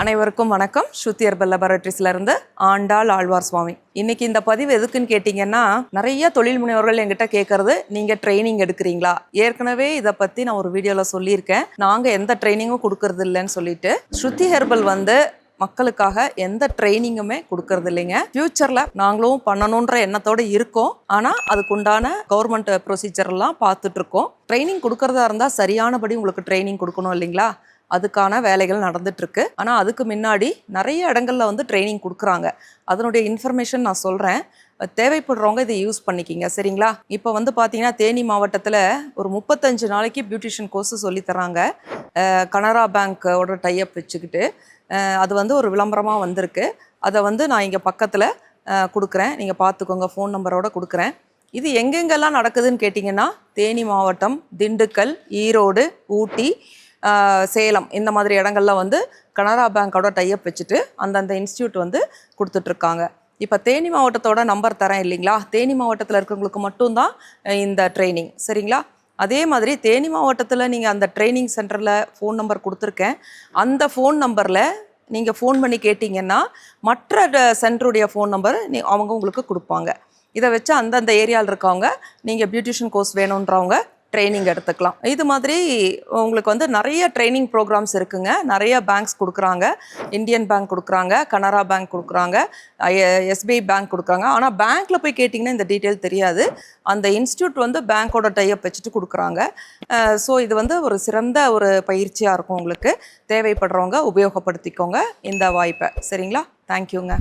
அனைவருக்கும் வணக்கம். ஸ்ருதி ஹெர்பல் லேபரேட்டரிஸ்ல இருந்து ஆண்டாள் ஆழ்வார் சுவாமி. இன்னைக்கு இந்த பதிவு எதுக்குன்னு கேட்டிங்கன்னா, நிறைய தொழில் முனைவர்கள் என்கிட்ட கேட்கறது, நீங்க ட்ரைனிங் எடுக்கிறீங்களா? ஏற்கனவே இதை பத்தி நான் ஒரு வீடியோல சொல்லியிருக்கேன். நாங்க எந்த ட்ரைனிங்கும் கொடுக்கறது இல்லைன்னு சொல்லிட்டு. ஸ்ருதி ஹெர்பல் மக்களுக்காக எந்த ட்ரைனிங்குமே கொடுக்கறது இல்லைங்க. ஃபியூச்சர்ல நாங்களும் பண்ணணுன்ற எண்ணத்தோட இருக்கோம். ஆனா அதுக்குண்டான கவர்மெண்ட் ப்ரொசீஜர் எல்லாம் பார்த்துட்டு இருக்கோம். ட்ரைனிங் கொடுக்கறதா இருந்தா சரியானபடி உங்களுக்கு ட்ரைனிங் கொடுக்கணும் இல்லைங்களா? அதுக்கான வேலைகள் நடந்துட்டு இருக்கு. ஆனால் அதுக்கு முன்னாடி நிறைய இடங்கள்ல ட்ரைனிங் கொடுக்குறாங்க. அதனுடைய இன்ஃபர்மேஷன் நான் சொல்கிறேன். தேவைப்படுறவங்க இதை யூஸ் பண்ணிக்கிங்க, சரிங்களா? இப்போ பார்த்தீங்கன்னா தேனி மாவட்டத்தில் ஒரு 35 நாளைக்கு பியூட்டிஷியன் கோர்ஸ் சொல்லித்தராங்க. கனரா பேங்க்கோட டைப் வச்சுக்கிட்டு அது ஒரு விளம்பரமாக வந்திருக்கு. அதை நான் இங்கே பக்கத்தில் கொடுக்குறேன், நீங்கள் பார்த்துக்கோங்க. ஃபோன் நம்பரோட கொடுக்குறேன். இது எங்கெங்கெல்லாம் நடக்குதுன்னு கேட்டிங்கன்னா, தேனி மாவட்டம், திண்டுக்கல், ஈரோடு, ஊட்டி, சேலம், இந்த மாதிரி இடங்கள்ல கனரா பேங்கோட டைப் வச்சுட்டு அந்தந்த இன்ஸ்டியூட் கொடுத்துட்ருக்காங்க. இப்போ தேனி மாவட்டத்தோட நம்பர் தரேன் இல்லைங்களா? தேனி மாவட்டத்தில் இருக்கிறவங்களுக்கு மட்டும்தான் இந்த ட்ரைனிங், சரிங்களா? அதே மாதிரி தேனி மாவட்டத்தில் நீங்கள் அந்த ட்ரைனிங் சென்டரில் ஃபோன் நம்பர் கொடுத்துருக்கேன். அந்த ஃபோன் நம்பரில் நீங்கள் ஃபோன் பண்ணி கேட்டிங்கன்னா மற்ற சென்டருடைய ஃபோன் நம்பர் அவங்க உங்களுக்கு கொடுப்பாங்க. இதை வச்சு அந்தந்த ஏரியாவில் இருக்கவங்க நீங்கள் பியூட்டிஷியன் கோர்ஸ் வேணுன்றவங்க ட்ரைனிங் எடுத்துக்கலாம். இது மாதிரி உங்களுக்கு நிறைய ட்ரைனிங் ப்ரோக்ராம்ஸ் இருக்குங்க. நிறைய பேங்க்ஸ் கொடுக்குறாங்க. இந்தியன் பேங்க் கொடுக்குறாங்க, கனரா பேங்க் கொடுக்குறாங்க, எஸ்பிஐ பேங்க் கொடுக்குறாங்க. ஆனால் பேங்க்கில் போய் கேட்டிங்கன்னா இந்த டீட்டெயில் தெரியாது. அந்த இன்ஸ்டியூட் பேங்க்கோட டைப் வச்சுட்டு கொடுக்குறாங்க. ஸோ இது ஒரு சிறந்த ஒரு பயிற்சியாக இருக்கும். உங்களுக்கு தேவைப்படுறவங்க உபயோகப்படுத்திக்கோங்க இந்த வாய்ப்பை, சரிங்களா? தேங்க்யூங்க.